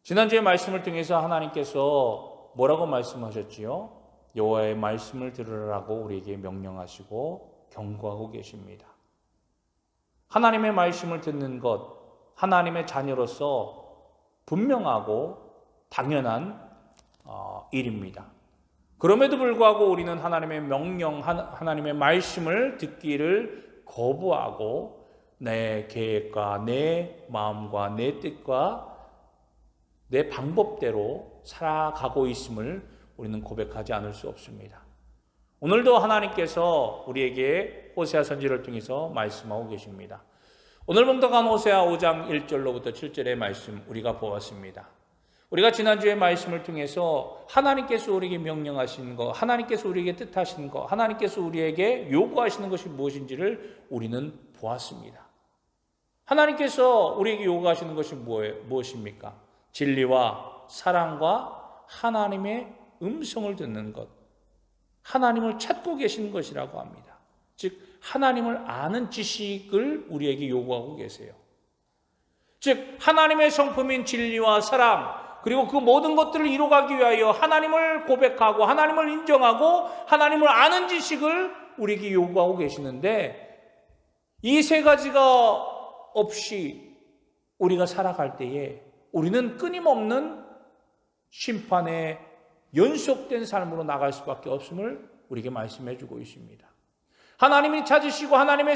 지난주에 말씀을 통해서 하나님께서 뭐라고 말씀하셨지요? 여호와의 말씀을 들으라고 우리에게 명령하시고 경고하고 계십니다. 하나님의 말씀을 듣는 것, 하나님의 자녀로서 분명하고 당연한 일입니다. 그럼에도 불구하고 우리는 하나님의 명령, 하나님의 말씀을 듣기를 거부하고 내 계획과 내 마음과 내 뜻과 내 방법대로 살아가고 있음을 우리는 고백하지 않을 수 없습니다. 오늘도 하나님께서 우리에게 호세아 선지를 통해서 말씀하고 계십니다. 오늘 봉독한 호세아 5장 1절로부터 7절의 말씀 우리가 보았습니다. 우리가 지난주의 말씀을 통해서 하나님께서 우리에게 명령하신 것, 하나님께서 우리에게 뜻하신 것, 하나님께서 우리에게 요구하시는 것이 무엇인지를 우리는 보았습니다. 하나님께서 우리에게 요구하시는 것이 무엇입니까? 진리와 사랑과 하나님의 음성을 듣는 것, 하나님을 찾고 계시는 것이라고 합니다. 즉 하나님을 아는 지식을 우리에게 요구하고 계세요. 즉 하나님의 성품인 진리와 사랑, 그리고 그 모든 것들을 이루어가기 위하여 하나님을 고백하고 하나님을 인정하고 하나님을 아는 지식을 우리에게 요구하고 계시는데, 이 세 가지가 없이 우리가 살아갈 때에 우리는 끊임없는 심판의 연속된 삶으로 나갈 수밖에 없음을 우리에게 말씀해 주고 있습니다. 하나님이 찾으시고 하나님의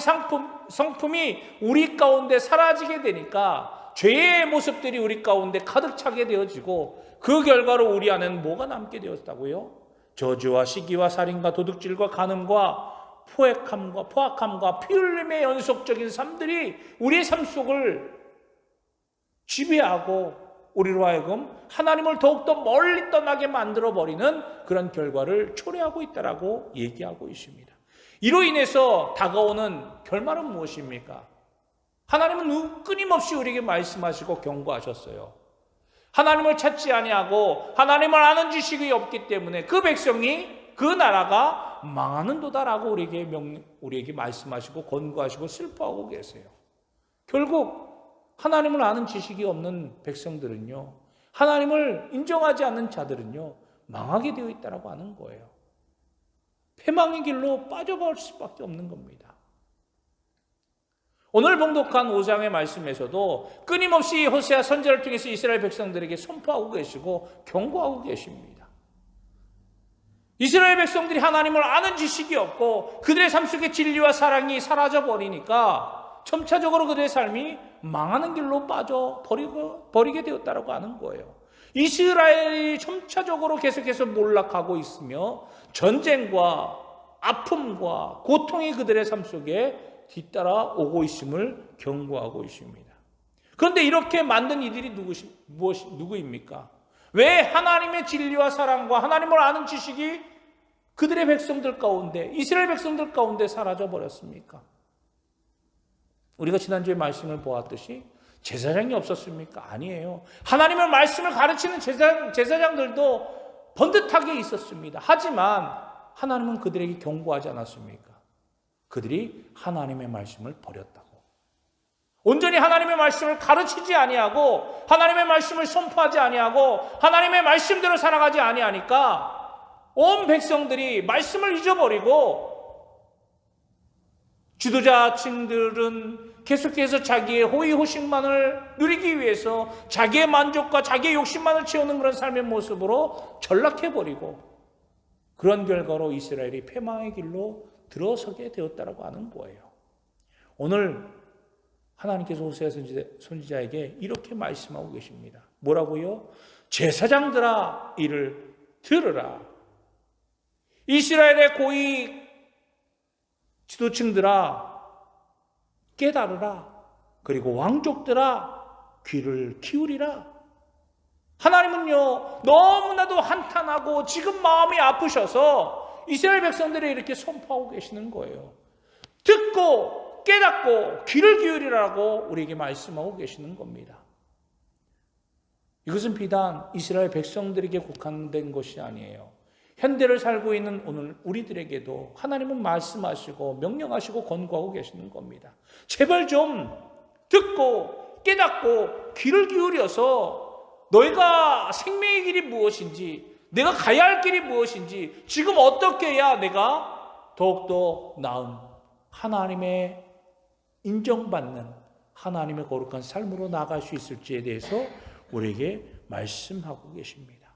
성품이 우리 가운데 사라지게 되니까 죄의 모습들이 우리 가운데 가득 차게 되어지고, 그 결과로 우리 안에는 뭐가 남게 되었다고요? 저주와 시기와 살인과 도둑질과 간음과 포악함과 피 흘림의 연속적인 삶들이 우리의 삶 속을 지배하고 우리로 하여금 하나님을 더욱더 멀리 떠나게 만들어버리는 그런 결과를 초래하고 있다라고 얘기하고 있습니다. 이로 인해서 다가오는 결말은 무엇입니까? 하나님은 끊임없이 우리에게 말씀하시고 경고하셨어요. 하나님을 찾지 아니하고 하나님을 아는 지식이 없기 때문에 그 백성이, 그 나라가 망하는도다라고 우리에게 말씀하시고 권고하시고 슬퍼하고 계세요. 결국 하나님을 아는 지식이 없는 백성들은요, 하나님을 인정하지 않는 자들은요, 망하게 되어 있다라고 하는 거예요. 패망의 길로 빠져버릴 수밖에 없는 겁니다. 오늘 봉독한 5장의 말씀에서도 끊임없이 호세아 선지자를 통해서 이스라엘 백성들에게 선포하고 계시고 경고하고 계십니다. 이스라엘 백성들이 하나님을 아는 지식이 없고 그들의 삶 속에 진리와 사랑이 사라져 버리니까 점차적으로 그들의 삶이 망하는 길로 버리게 되었다고 하는 거예요. 이스라엘이 점차적으로 계속해서 몰락하고 있으며 전쟁과 아픔과 고통이 그들의 삶 속에 뒤따라 오고 있음을 경고하고 있습니다. 그런데 이렇게 만든 이들이 누구입니까? 왜 하나님의 진리와 사랑과 하나님을 아는 지식이 그들의 백성들 가운데, 이스라엘 백성들 가운데 사라져 버렸습니까? 우리가 지난주에 말씀을 보았듯이 제사장이 없었습니까? 아니에요. 하나님의 말씀을 가르치는 제사장들도 번듯하게 있었습니다. 하지만 하나님은 그들에게 경고하지 않았습니까? 그들이 하나님의 말씀을 버렸다고. 온전히 하나님의 말씀을 가르치지 아니하고 하나님의 말씀을 선포하지 아니하고 하나님의 말씀대로 살아가지 아니하니까 온 백성들이 말씀을 잊어버리고, 지도자층들은 계속해서 자기의 호의호식만을 누리기 위해서 자기의 만족과 자기의 욕심만을 채우는 그런 삶의 모습으로 전락해버리고, 그런 결과로 이스라엘이 패망의 길로 들어서게 되었다고 하는 거예요. 오늘 하나님께서 호세아 선지자에게 이렇게 말씀하고 계십니다. 뭐라고요? 제사장들아, 이를 들으라. 이스라엘의 고위 지도층들아, 깨달으라. 그리고 왕족들아, 귀를 기울이라. 하나님은요, 너무나도 한탄하고 지금 마음이 아프셔서 이스라엘 백성들이 이렇게 선포하고 계시는 거예요. 듣고 깨닫고 귀를 기울이라고 우리에게 말씀하고 계시는 겁니다. 이것은 비단 이스라엘 백성들에게 국한된 것이 아니에요. 현대를 살고 있는 오늘 우리들에게도 하나님은 말씀하시고 명령하시고 권고하고 계시는 겁니다. 제발 좀 듣고 깨닫고 귀를 기울여서 너희가 생명의 길이 무엇인지, 내가 가야 할 길이 무엇인지, 지금 어떻게 해야 내가 더욱더 나은 하나님의 인정받는 하나님의 거룩한 삶으로 나아갈 수 있을지에 대해서 우리에게 말씀하고 계십니다.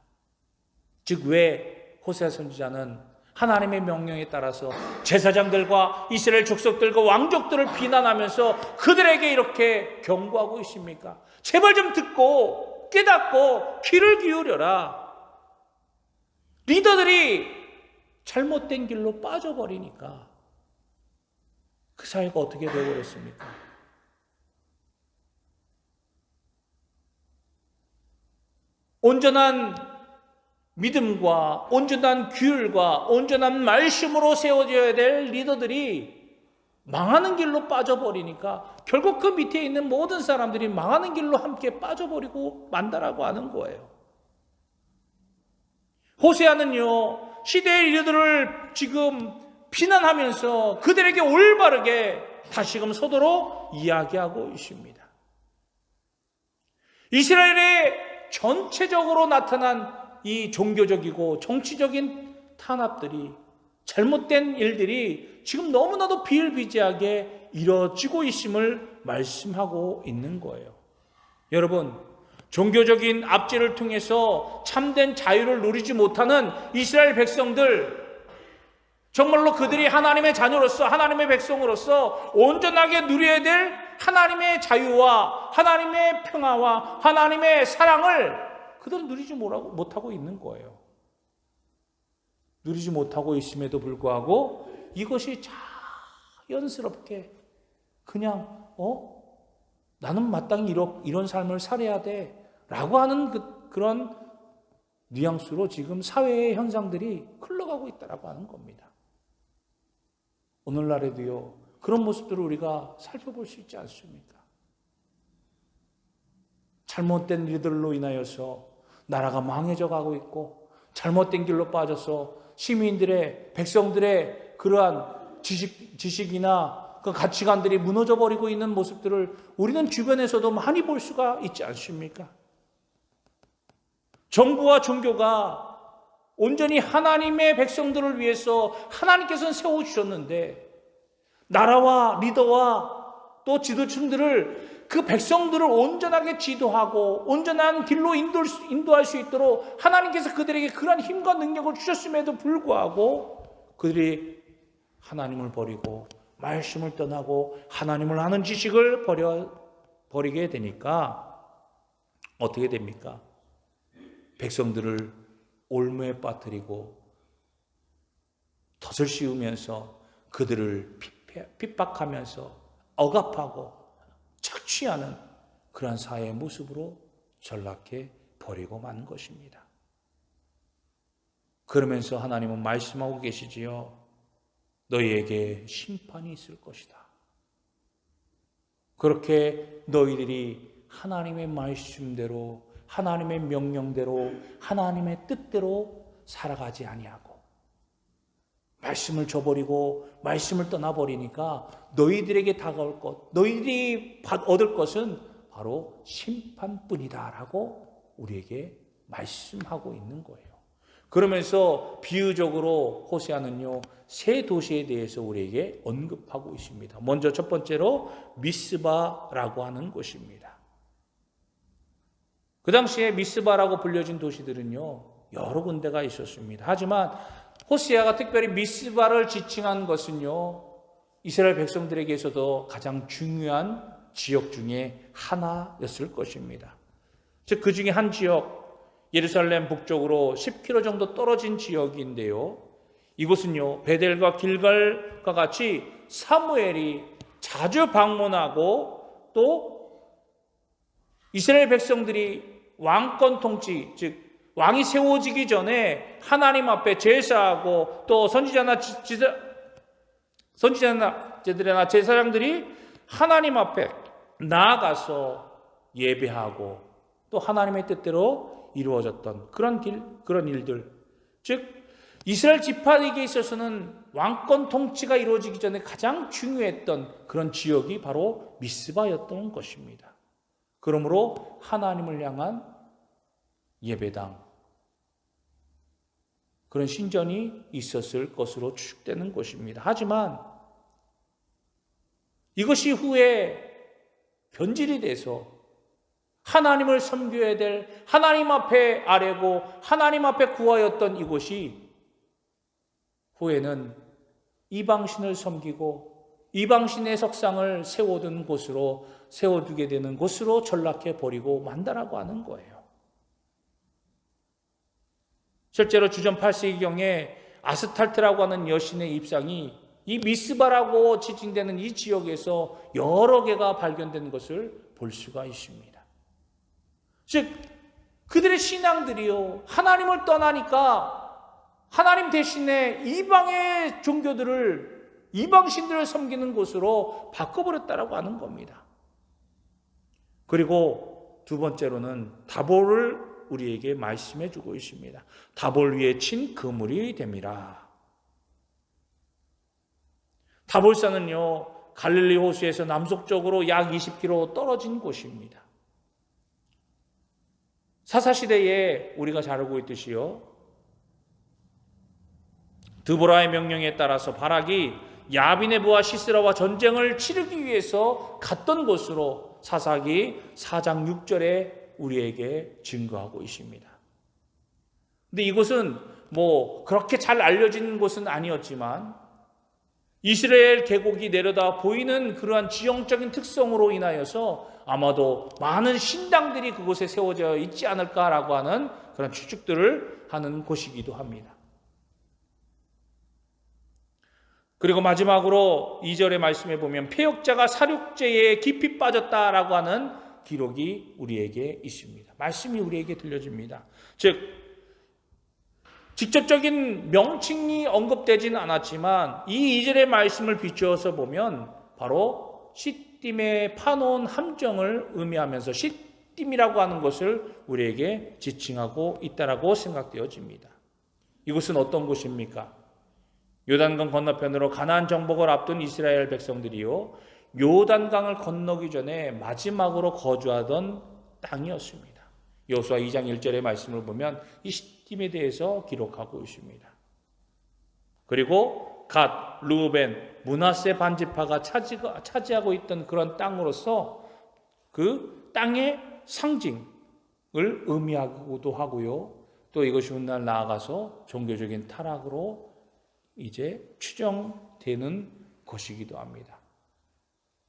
즉 왜 호세아 선지자는 하나님의 명령에 따라서 제사장들과 이스라엘 족속들과 왕족들을 비난하면서 그들에게 이렇게 경고하고 있습니까? 제발 좀 듣고 깨닫고 귀를 기울여라. 리더들이 잘못된 길로 빠져버리니까 그 사회가 어떻게 되어버렸습니까? 온전한 믿음과 온전한 규율과 온전한 말씀으로 세워져야 될 리더들이 망하는 길로 빠져버리니까 결국 그 밑에 있는 모든 사람들이 망하는 길로 함께 빠져버리고 만다라고 하는 거예요. 호세아는요, 시대의 리더들을 지금 비난하면서 그들에게 올바르게 다시금 서도록 이야기하고 있습니다. 이스라엘의 전체적으로 나타난 이 종교적이고 정치적인 탄압들이, 잘못된 일들이 지금 너무나도 비일비재하게 이루어지고 있음을 말씀하고 있는 거예요. 여러분, 종교적인 압제를 통해서 참된 자유를 누리지 못하는 이스라엘 백성들, 정말로 그들이 하나님의 자녀로서, 하나님의 백성으로서 온전하게 누려야 될 하나님의 자유와 하나님의 평화와 하나님의 사랑을 그들은 누리지 못하고 있는 거예요. 누리지 못하고 있음에도 불구하고 이것이 자연스럽게 그냥 나는 마땅히 이런 삶을 살아야 돼 라고 하는 그런 뉘앙스로 지금 사회의 현상들이 흘러가고 있다고 하는 겁니다. 오늘날에도요, 그런 모습들을 우리가 살펴볼 수 있지 않습니까? 잘못된 일들로 인하여서 나라가 망해져 가고 있고, 잘못된 길로 빠져서 시민들의, 백성들의 그러한 지식이나 그 가치관들이 무너져 버리고 있는 모습들을 우리는 주변에서도 많이 볼 수가 있지 않습니까? 정부와 종교가 온전히 하나님의 백성들을 위해서 하나님께서는 세워주셨는데, 나라와 리더와 또 지도층들을, 그 백성들을 온전하게 지도하고 온전한 길로 인도할 수 있도록 하나님께서 그들에게 그러한 힘과 능력을 주셨음에도 불구하고 그들이 하나님을 버리고 말씀을 떠나고 하나님을 아는 지식을 버리게 되니까 어떻게 됩니까? 백성들을 올무에 빠뜨리고 덫을 씌우면서 그들을 핍박하면서 억압하고 착취하는 그러한 사회의 모습으로 전락해 버리고 만 것입니다. 그러면서 하나님은 말씀하고 계시지요. 너희에게 심판이 있을 것이다. 그렇게 너희들이 하나님의 말씀대로, 하나님의 명령대로, 하나님의 뜻대로 살아가지 아니하고 말씀을 저버리고 말씀을 떠나버리니까 너희들에게 다가올 것, 너희들이 얻을 것은 바로 심판뿐이다라고 우리에게 말씀하고 있는 거예요. 그러면서 비유적으로 호세아는요, 세 도시에 대해서 우리에게 언급하고 있습니다. 먼저 첫 번째로 미스바라고 하는 곳입니다. 그 당시에 미스바라고 불려진 도시들은요, 여러 군데가 있었습니다. 하지만 호세아가 특별히 미스바를 지칭한 것은요, 이스라엘 백성들에게서도 가장 중요한 지역 중에 하나였을 것입니다. 즉, 그 중에 한 지역, 예루살렘 북쪽으로 10km 정도 떨어진 지역인데요. 이곳은요, 베델과 길갈과 같이 사무엘이 자주 방문하고 또 이스라엘 백성들이 왕권 통치, 즉 왕이 세워지기 전에 하나님 앞에 제사하고 또 선지자나 제사장들이 하나님 앞에 나아가서 예배하고 또 하나님의 뜻대로 이루어졌던 그런 일들. 즉 이스라엘 지파에게 있어서는 왕권 통치가 이루어지기 전에 가장 중요했던 그런 지역이 바로 미스바였던 것입니다. 그러므로 하나님을 향한 예배당, 그런 신전이 있었을 것으로 추측되는 것입니다. 하지만 이것이 후에 변질이 돼서 하나님을 섬겨야 될 하나님 앞에 아뢰고 하나님 앞에 구하였던 이곳이 후에는 이방신을 섬기고 이방신의 석상을 세워두게 되는 곳으로 전락해 버리고 만다라고 하는 거예요. 실제로 주전 8세기경에 아스탈트라고 하는 여신의 입상이 이 미스바라고 지칭되는 이 지역에서 여러 개가 발견된 것을 볼 수가 있습니다. 즉 그들의 신앙들이요, 하나님을 떠나니까 하나님 대신에 이방의 종교들을, 이방신들을 섬기는 곳으로 바꿔버렸다라고 하는 겁니다. 그리고 두 번째로는 다볼을 우리에게 말씀해 주고 있습니다. 다볼 위에 친 그물이 됨이라. 다볼산은요, 갈릴리 호수에서 남쪽적으로 약 20km 떨어진 곳입니다. 사사시대에 우리가 잘 알고 있듯이요, 드보라의 명령에 따라서 바락이 야비네부와 시스라와 전쟁을 치르기 위해서 갔던 곳으로 사사기 4장 6절에 우리에게 증거하고 있습니다. 근데 이곳은 그렇게 잘 알려진 곳은 아니었지만 이스라엘 계곡이 내려다 보이는 그러한 지형적인 특성으로 인하여서 아마도 많은 신당들이 그곳에 세워져 있지 않을까라고 하는 그런 추측들을 하는 곳이기도 합니다. 그리고 마지막으로 2절의 말씀에 보면 폐역자가 사륙제에 깊이 빠졌다라고 하는 기록이 우리에게 있습니다. 말씀이 우리에게 들려집니다. 즉 직접적인 명칭이 언급되지는 않았지만 이 2절의 말씀을 비추어서 보면 바로 시딤에 파놓은 함정을 의미하면서 시딤이라고 하는 것을 우리에게 지칭하고 있다라고 생각되어집니다. 이곳은 어떤 곳입니까? 요단강 건너편으로 가나안 정복을 앞둔 이스라엘 백성들이요, 요단강을 건너기 전에 마지막으로 거주하던 땅이었습니다. 여호수아 2장 1절의 말씀을 보면 이 시딤에 대해서 기록하고 있습니다. 그리고 갓, 르우벤, 므낫세 반지파가 차지하고 있던 그런 땅으로서 그 땅의 상징을 의미하기도 하고요, 또 이것이 훗날 나아가서 종교적인 타락으로 이제 추정되는 것이기도 합니다.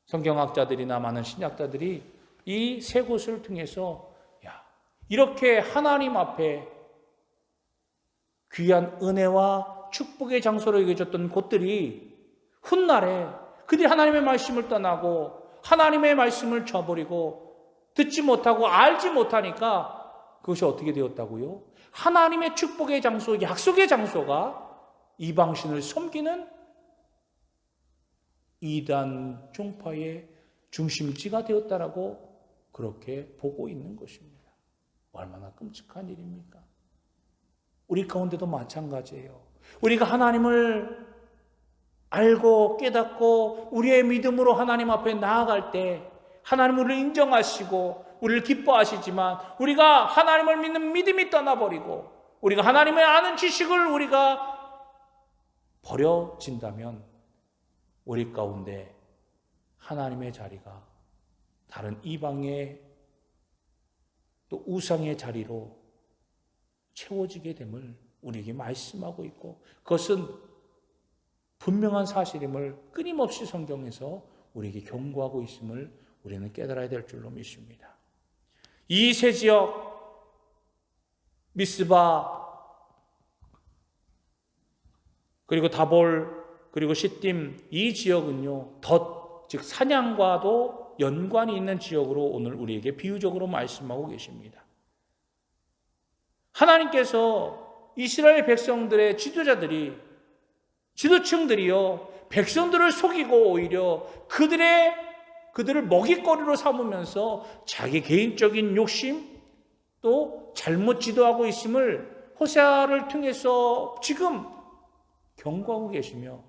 성경학자들이나 많은 신학자들이 이 세 곳을 통해서 이렇게 하나님 앞에 귀한 은혜와 축복의 장소로 여겨졌던 곳들이 훗날에 그들이 하나님의 말씀을 떠나고 하나님의 말씀을 저버리고 듣지 못하고 알지 못하니까 그것이 어떻게 되었다고요? 하나님의 축복의 장소, 약속의 장소가 이방신을 섬기는 이단 종파의 중심지가 되었다라고 그렇게 보고 있는 것입니다. 얼마나 끔찍한 일입니까? 우리 가운데도 마찬가지예요. 우리가 하나님을 알고 깨닫고 우리의 믿음으로 하나님 앞에 나아갈 때 하나님 우리를 인정하시고 우리를 기뻐하시지만 우리가 하나님을 믿는 믿음이 떠나버리고 우리가 하나님의 아는 지식을 우리가 버려진다면 우리 가운데 하나님의 자리가 다른 이방의 또 우상의 자리로 채워지게 됨을 우리에게 말씀하고 있고 그것은 분명한 사실임을 끊임없이 성경에서 우리에게 경고하고 있음을 우리는 깨달아야 될 줄로 믿습니다. 이 세 지역 미스바 그리고 다볼 그리고 시딤 이 지역은요 즉 사냥과도 연관이 있는 지역으로 오늘 우리에게 비유적으로 말씀하고 계십니다. 하나님께서 이스라엘 백성들의 지도층들이요 백성들을 속이고 오히려 그들을 먹잇거리로 삼으면서 자기 개인적인 욕심 또 잘못 지도하고 있음을 호세아를 통해서 지금 경고하고 계시며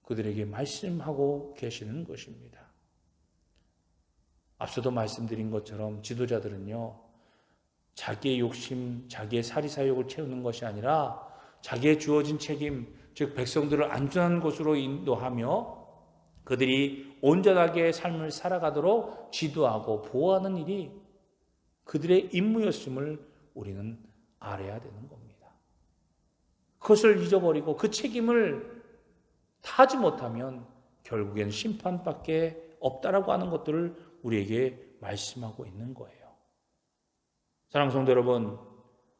그들에게 말씀하고 계시는 것입니다. 앞서도 말씀드린 것처럼 지도자들은요 자기의 욕심, 자기의 사리사욕을 채우는 것이 아니라 자기의 주어진 책임, 즉 백성들을 안전한 곳으로 인도하며 그들이 온전하게 삶을 살아가도록 지도하고 보호하는 일이 그들의 임무였음을 우리는 알아야 되는 겁니다. 그것을 잊어버리고 그 책임을 다하지 못하면 결국엔 심판밖에 없다라고 하는 것들을 우리에게 말씀하고 있는 거예요. 사랑하는 성도 여러분,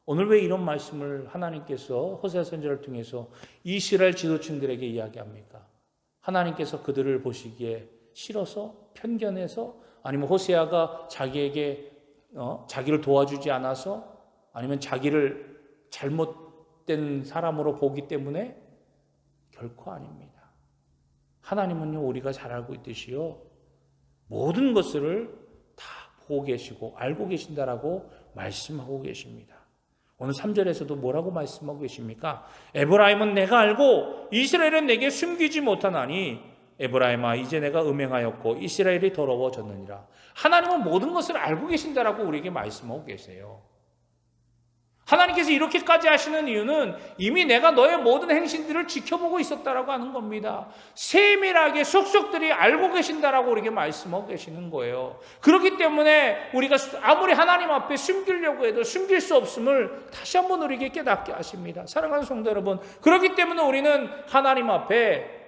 오늘 왜 이런 말씀을 하나님께서 호세아 선지자를 통해서 이스라엘 지도층들에게 이야기합니까? 하나님께서 그들을 보시기에 싫어서, 편견해서, 아니면 호세아가 자기에게 자기를 도와주지 않아서, 아니면 자기를 잘못된 사람으로 보기 때문에? 결코 아닙니다. 하나님은요, 우리가 잘 알고 있듯이요, 모든 것을 다 보고 계시고 알고 계신다라고 말씀하고 계십니다. 오늘 3절에서도 뭐라고 말씀하고 계십니까? 에브라임은 내가 알고 이스라엘은 내게 숨기지 못하나니 에브라임아 이제 내가 음행하였고 이스라엘이 더러워졌느니라. 하나님은 모든 것을 알고 계신다라고 우리에게 말씀하고 계세요. 하나님께서 이렇게까지 하시는 이유는 이미 내가 너의 모든 행신들을 지켜보고 있었다라고 하는 겁니다. 세밀하게 속속들이 알고 계신다라고 우리에게 말씀하고 계시는 거예요. 그렇기 때문에 우리가 아무리 하나님 앞에 숨기려고 해도 숨길 수 없음을 다시 한번 우리에게 깨닫게 하십니다. 사랑하는 성도 여러분, 그렇기 때문에 우리는 하나님 앞에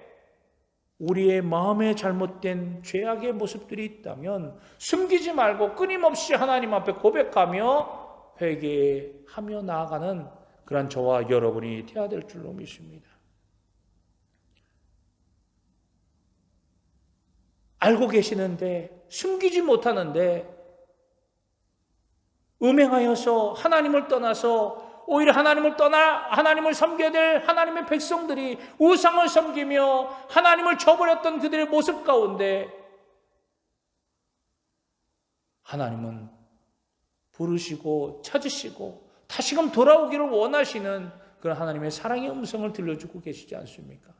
우리의 마음에 잘못된 죄악의 모습들이 있다면 숨기지 말고 끊임없이 하나님 앞에 고백하며 회개하며 나아가는 그런 저와 여러분이 되어야 될 줄로 믿습니다. 알고 계시는데 숨기지 못하는데 음행하여서 하나님을 떠나서 오히려 하나님을 섬겨야 될 하나님의 백성들이 우상을 섬기며 하나님을 저버렸던 그들의 모습 가운데 하나님은 부르시고 찾으시고 다시금 돌아오기를 원하시는 그런 하나님의 사랑의 음성을 들려주고 계시지 않습니까?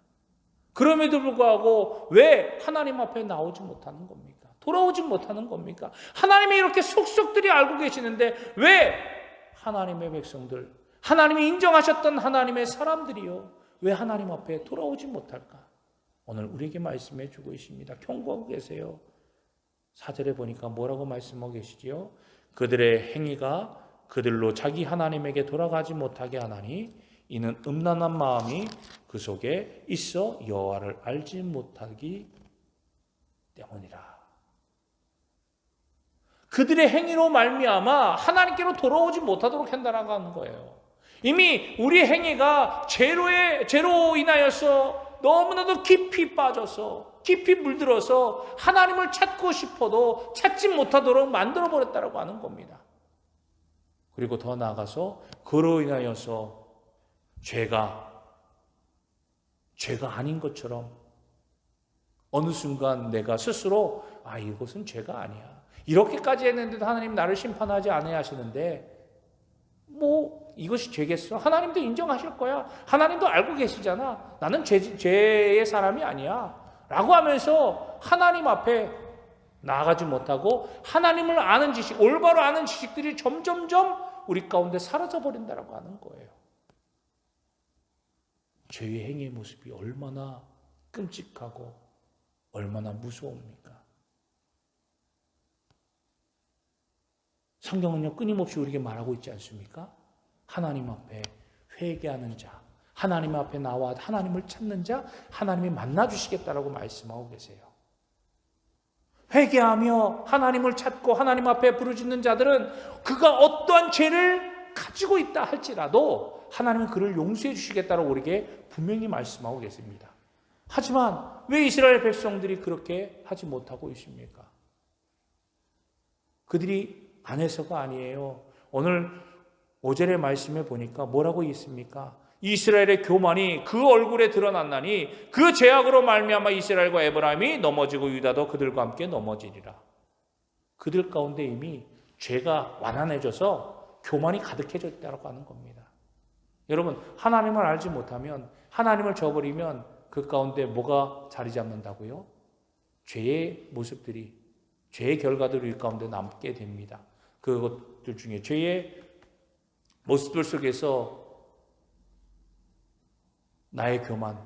그럼에도 불구하고 왜 하나님 앞에 나오지 못하는 겁니까? 돌아오지 못하는 겁니까? 하나님이 이렇게 속속들이 알고 계시는데 왜 하나님의 백성들, 하나님이 인정하셨던 하나님의 사람들이요, 왜 하나님 앞에 돌아오지 못할까? 오늘 우리에게 말씀해 주고 있습니다. 경고하고 계세요. 4절에 보니까 뭐라고 말씀하고 계시지요? 그들의 행위가 그들로 자기 하나님에게 돌아가지 못하게 하나니 이는 음란한 마음이 그 속에 있어 여호와를 알지 못하기 때문이라. 그들의 행위로 말미암아 하나님께로 돌아오지 못하도록 한다는 거예요. 이미 우리의 행위가 죄로 인하여서 너무나도 깊이 빠져서 깊이 물들어서 하나님을 찾고 싶어도 찾지 못하도록 만들어버렸다고 하는 겁니다. 그리고 더 나아가서 그로 인하여서 죄가 아닌 것처럼 어느 순간 내가 스스로 이것은 죄가 아니야, 이렇게까지 했는데도 하나님 나를 심판하지 않아야 하시는데 이것이 죄겠어? 하나님도 인정하실 거야. 하나님도 알고 계시잖아. 나는 죄의 사람이 아니야 라고 하면서 하나님 앞에 나아가지 못하고 하나님을 아는 지식, 올바로 아는 지식들이 점점점 우리 가운데 사라져버린다고 하는 거예요. 죄의 행위의 모습이 얼마나 끔찍하고 얼마나 무서웁니까? 성경은요, 끊임없이 우리에게 말하고 있지 않습니까? 하나님 앞에 회개하는 자, 하나님 앞에 나와 하나님을 찾는 자, 하나님이 만나주시겠다라고 말씀하고 계세요. 회개하며 하나님을 찾고 하나님 앞에 부르짖는 자들은 그가 어떠한 죄를 가지고 있다 할지라도 하나님은 그를 용서해 주시겠다라고 우리에게 분명히 말씀하고 계십니다. 하지만 왜 이스라엘 백성들이 그렇게 하지 못하고 있습니까? 그들이 안 해서가 아니에요. 오늘 5절의 말씀에 보니까 뭐라고 있습니까? 이스라엘의 교만이 그 얼굴에 드러났나니 그 죄악으로 말미암아 이스라엘과 에브라임이 넘어지고 유다도 그들과 함께 넘어지리라. 그들 가운데 이미 죄가 완화해져서 교만이 가득해져 있다고 하는 겁니다. 여러분, 하나님을 알지 못하면, 하나님을 저버리면 그 가운데 뭐가 자리 잡는다고요? 죄의 모습들이, 죄의 결과들이 이 가운데 남게 됩니다. 그 모습들 중에 죄의 모습들 속에서 나의 교만,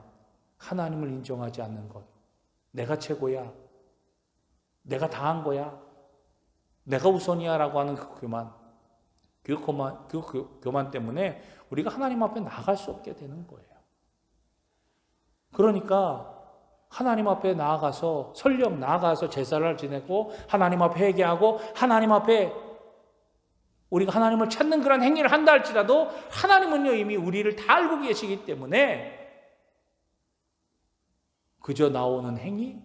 하나님을 인정하지 않는 것, 내가 최고야, 내가 다 한 거야, 내가 우선이야 라고 하는 그 교만 때문에 우리가 하나님 앞에 나아갈 수 없게 되는 거예요. 그러니까 하나님 앞에 나아가서 설령 나아가서 제사를 지내고 하나님 앞에 회개하고 하나님 앞에 우리가 하나님을 찾는 그런 행위를 한다 할지라도 하나님은요 이미 우리를 다 알고 계시기 때문에 그저 나오는 행위,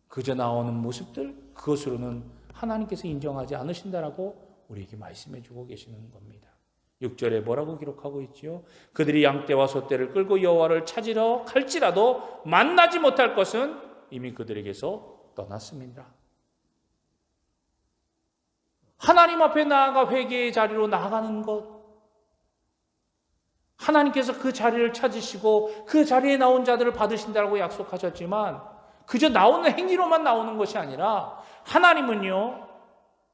그저 나오는 모습들, 그것으로는 하나님께서 인정하지 않으신다라고 우리에게 말씀해 주고 계시는 겁니다. 6절에 뭐라고 기록하고 있지요? 그들이 양떼와 소떼를 끌고 여호와를 찾으러 갈지라도 만나지 못할 것은 이미 그들에게서 떠났습니다. 하나님 앞에 나아가 회개의 자리로 나아가는 것, 하나님께서 그 자리를 찾으시고 그 자리에 나온 자들을 받으신다고 약속하셨지만 그저 나오는 행위로만 나오는 것이 아니라 하나님은요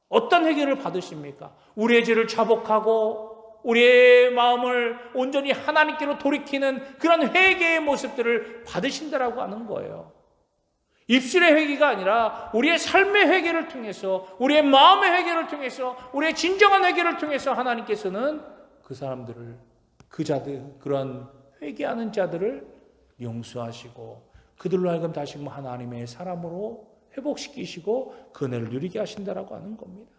어떤 회개를 받으십니까? 우리의 죄를 자복하고 우리의 마음을 온전히 하나님께로 돌이키는 그런 회개의 모습들을 받으신다라고 하는 거예요. 입술의 회개가 아니라 우리의 삶의 회개를 통해서, 우리의 마음의 회개를 통해서, 우리의 진정한 회개를 통해서 하나님께서는 그 사람들을, 그 자들, 그런 회개하는 자들을 용서하시고 그들로 하여금 다시 하나님의 사람으로 회복시키시고 그 은혜를 누리게 하신다라고 하는 겁니다.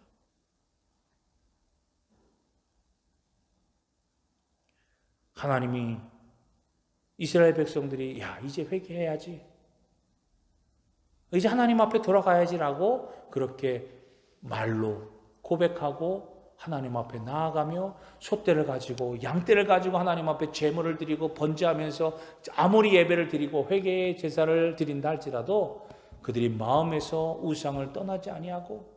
하나님이 이스라엘 백성들이 이제 회개해야지, 이제 하나님 앞에 돌아가야지라고 그렇게 말로 고백하고 하나님 앞에 나아가며 소떼를 가지고 양떼를 가지고 하나님 앞에 제물을 드리고 번제하면서 아무리 예배를 드리고 회개의 제사를 드린다 할지라도 그들이 마음에서 우상을 떠나지 아니하고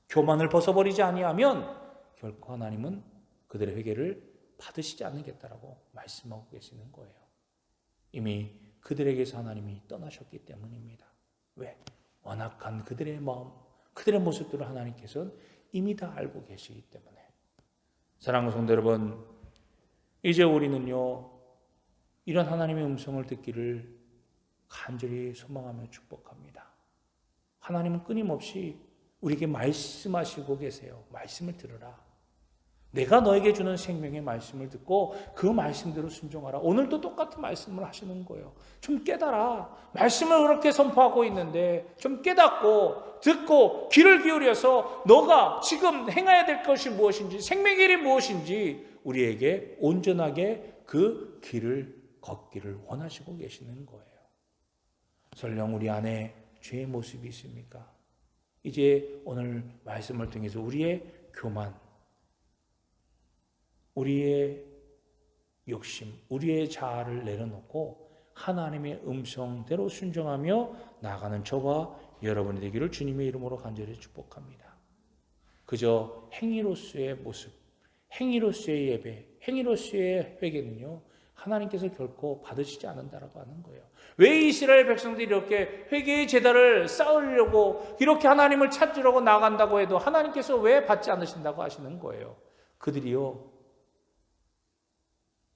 교만을 벗어버리지 아니하면 결코 하나님은 그들의 회개를 받으시지 않겠다라고 말씀하고 계시는 거예요. 이미 그들에게서 하나님이 떠나셨기 때문입니다. 왜? 완악한 그들의 마음, 그들의 모습들을 하나님께서는 이미 다 알고 계시기 때문에. 사랑하는 성도 여러분, 이제 우리는요 이런 하나님의 음성을 듣기를 간절히 소망하며 축복합니다. 하나님은 끊임없이 우리에게 말씀하시고 계세요. 말씀을 들으라. 내가 너에게 주는 생명의 말씀을 듣고 그 말씀대로 순종하라. 오늘도 똑같은 말씀을 하시는 거예요. 좀 깨달아. 말씀을 그렇게 선포하고 있는데 좀 깨닫고 듣고 귀를 기울여서 너가 지금 행해야 될 것이 무엇인지, 생명의 길이 무엇인지 우리에게 온전하게 그 길을 걷기를 원하시고 계시는 거예요. 설령 우리 안에 죄의 모습이 있습니까? 이제 오늘 말씀을 통해서 우리의 교만, 우리의 욕심, 우리의 자아를 내려놓고 하나님의 음성대로 순종하며 나아가는 저와 여러분이 되기를 주님의 이름으로 간절히 축복합니다. 그저 행위로서의 모습, 행위로서의 예배, 행위로서의 회개는요 하나님께서 결코 받으시지 않는다라고 하는 거예요. 왜 이스라엘 백성들이 이렇게 회개의 제단을 쌓으려고 이렇게 하나님을 찾으려고 나간다고 해도 하나님께서 왜 받지 않으신다고 하시는 거예요. 그들이요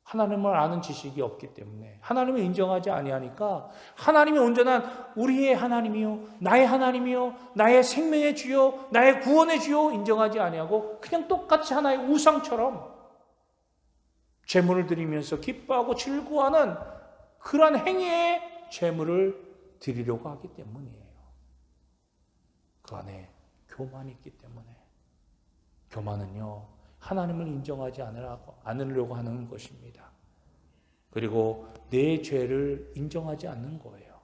하나님을 아는 지식이 없기 때문에 하나님을 인정하지 아니하니까 하나님이 온전한 우리의 하나님이요 나의 하나님이요 나의 생명의 주요 나의 구원의 주요 인정하지 아니하고 그냥 똑같이 하나의 우상처럼 제물을 드리면서 기뻐하고 즐거워하는 그러한 행위의 제물을 드리려고 하기 때문이에요. 그 안에 교만이 있기 때문에. 교만은요 하나님을 인정하지 않으려고 하는 것입니다. 그리고 내 죄를 인정하지 않는 거예요.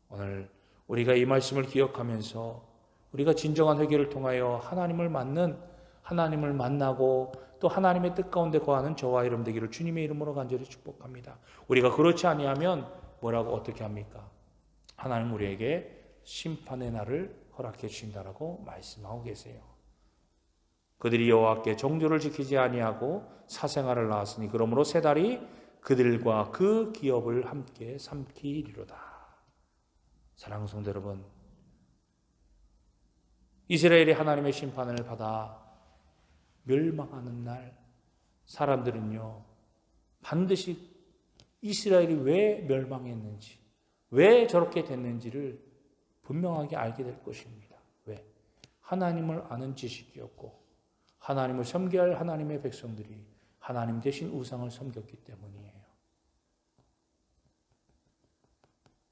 오늘 우리가 이 말씀을 기억하면서 우리가 진정한 회개를 통하여 하나님을 만나고 또 하나님의 뜻 가운데 거하는 저와 여러분 되기를 주님의 이름으로 간절히 축복합니다. 우리가 그렇지 아니하면 뭐라고 어떻게 합니까? 하나님 우리에게 심판의 날을 허락해 주신다라고 말씀하고 계세요. 그들이 여호와께 정조를 지키지 아니하고 사생아를 낳았으니 그러므로 세 달이 그들과 그 기업을 함께 삼키리로다. 사랑하는 성도 여러분, 이스라엘이 하나님의 심판을 받아 멸망하는 날 사람들은요, 반드시 이스라엘이 왜 멸망했는지, 왜 저렇게 됐는지를 분명하게 알게 될 것입니다. 왜? 하나님을 아는 지식이었고 하나님을 섬겨야 할 하나님의 백성들이 하나님 대신 우상을 섬겼기 때문이에요.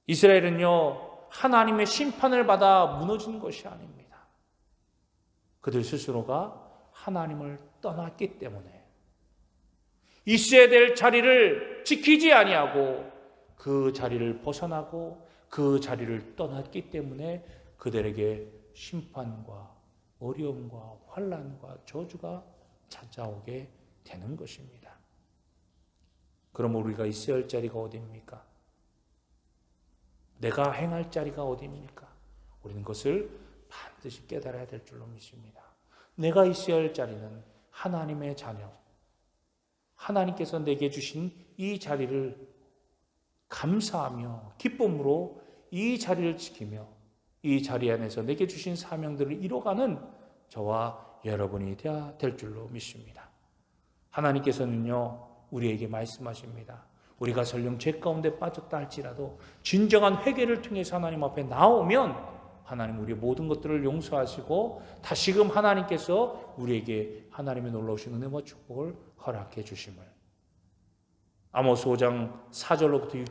이스라엘은요, 하나님의 심판을 받아 무너진 것이 아닙니다. 그들 스스로가 하나님을 떠났기 때문에 있어야 될 자리를 지키지 아니하고 그 자리를 벗어나고 그 자리를 떠났기 때문에 그들에게 심판과 어려움과 환난과 저주가 찾아오게 되는 것입니다. 그럼 우리가 있어야 할 자리가 어디입니까? 내가 행할 자리가 어디입니까? 우리는 그것을 반드시 깨달아야 될 줄로 믿습니다. 내가 있어야 할 자리는 하나님의 자녀, 하나님께서 내게 주신 이 자리를 감사하며 기쁨으로 이 자리를 지키며 이 자리 안에서 내게 주신 사명들을 이뤄가는 저와 여러분이 되어야 될 줄로 믿습니다. 하나님께서는요, 우리에게 말씀하십니다. 우리가 설령 죄 가운데 빠졌다 할지라도 진정한 회개를 통해서 하나님 앞에 나오면 하나님 우리의 모든 것들을 용서하시고 다시금 하나님께서 우리에게 하나님의 놀라우신 은혜와 축복을 허락해 주심을. 아모스 5장 4절로부터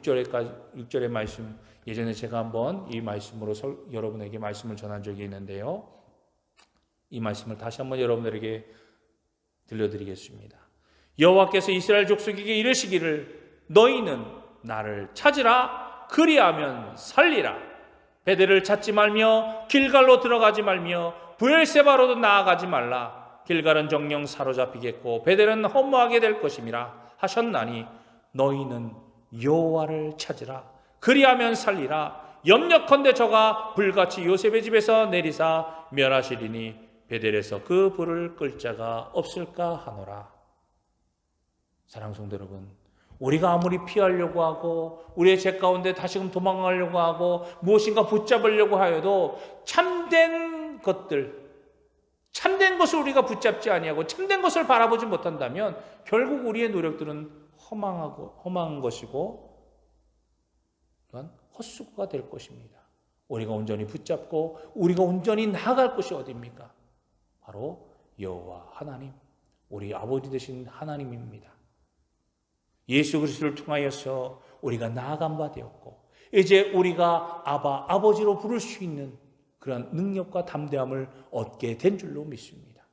6절의 말씀, 예전에 제가 한번 이 말씀으로 여러분에게 말씀을 전한 적이 있는데요. 이 말씀을 다시 한번 여러분들에게 들려드리겠습니다. 여호와께서 이스라엘 족속에게 이르시기를 너희는 나를 찾으라. 그리하면 살리라. 베델을 찾지 말며 길갈로 들어가지 말며 브엘세바로도 나아가지 말라. 길갈은 정령 사로잡히겠고 베델은 허무하게 될 것임이라 하셨나니 너희는 여호와를 찾으라. 그리하면 살리라. 염려컨대 저가 불같이 요셉의 집에서 내리사 멸하시리니 베델에서 그 불을 끌 자가 없을까 하노라. 사랑하는 성도 여러분, 우리가 아무리 피하려고 하고 우리의 죄 가운데 다시금 도망가려고 하고 무엇인가 붙잡으려고 하여도 참된 것을 우리가 붙잡지 아니하고 참된 것을 바라보지 못한다면 결국 우리의 노력들은 허망한 것이고 또한 헛수고가 될 것입니다. 우리가 온전히 붙잡고 우리가 온전히 나아갈 곳이 어디입니까? 바로 여호와 하나님, 우리 아버지 되신 하나님입니다. 예수 그리스도를 통하여서 우리가 나아간 바 되었고 이제 우리가 아버지로 부를 수 있는 그런 능력과 담대함을 얻게 된 줄로 믿습니다.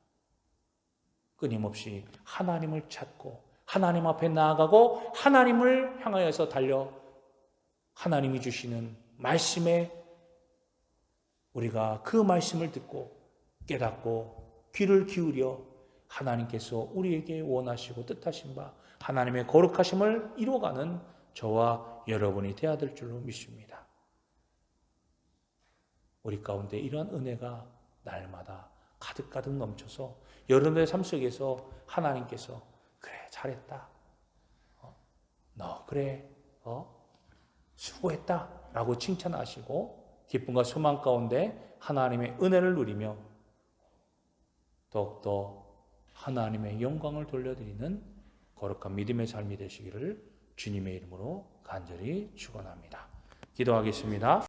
끊임없이 하나님을 찾고 하나님 앞에 나아가고 하나님을 향하여서 달려 하나님이 주시는 말씀에 우리가 그 말씀을 듣고 깨닫고 귀를 기울여 하나님께서 우리에게 원하시고 뜻하신 바 하나님의 거룩하심을 이루어가는 저와 여러분이 되어야 될 줄로 믿습니다. 우리 가운데 이러한 은혜가 날마다 가득가득 넘쳐서 여러분의 삶 속에서 하나님께서 그래 잘했다, 너 그래 수고했다 라고 칭찬하시고 기쁨과 소망 가운데 하나님의 은혜를 누리며 더욱더 하나님의 영광을 돌려드리는 거룩한 믿음의 삶이 되시기를 주님의 이름으로 간절히 축원합니다. 기도하겠습니다.